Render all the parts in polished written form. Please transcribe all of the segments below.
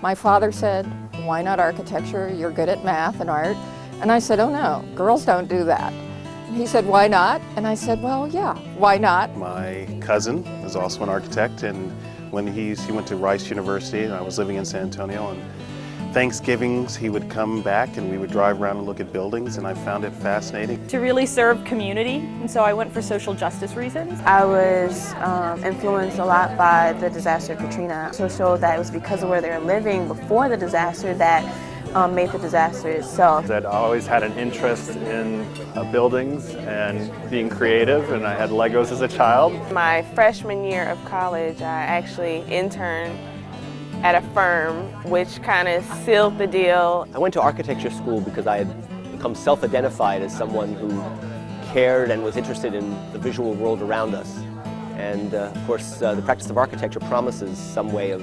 My father said, "Why not architecture? You're good at math and art." And I said, "Oh no, girls don't do that." And he said, "Why not?" And I said, "Well, yeah, why not?" My cousin is also an architect, and when he went to Rice University, and I was living in San Antonio, and Thanksgivings he would come back and we would drive around and look at buildings, and I found it fascinating. To really serve community, and so I went for social justice reasons. I was influenced a lot by the disaster of Katrina. So it showed that it was because of where they were living before the disaster that made the disaster itself. That I always had an interest in buildings and being creative, and I had Legos as a child. My freshman year of college, I actually interned at a firm, which kind of sealed the deal. I went to architecture school because I had become self-identified as someone who cared and was interested in the visual world around us. And of course, the practice of architecture promises some way of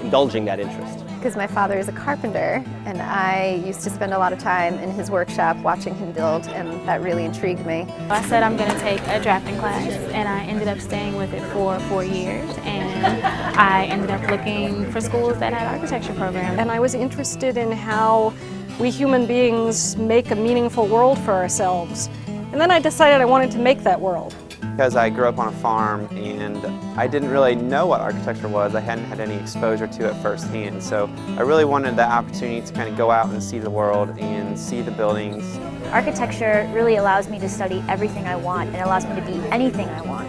indulging that interest. Because my father is a carpenter, and I used to spend a lot of time in his workshop watching him build, and that really intrigued me. I said I'm going to take a drafting class, and I ended up staying with it for 4 years, and I ended up looking for schools that had architecture programs. And I was interested in how we human beings make a meaningful world for ourselves. And then I decided I wanted to make that world. Because I grew up on a farm and I didn't really know what architecture was. I hadn't had any exposure to it firsthand. So I really wanted the opportunity to kind of go out and see the world and see the buildings. Architecture really allows me to study everything I want and allows me to be anything I want.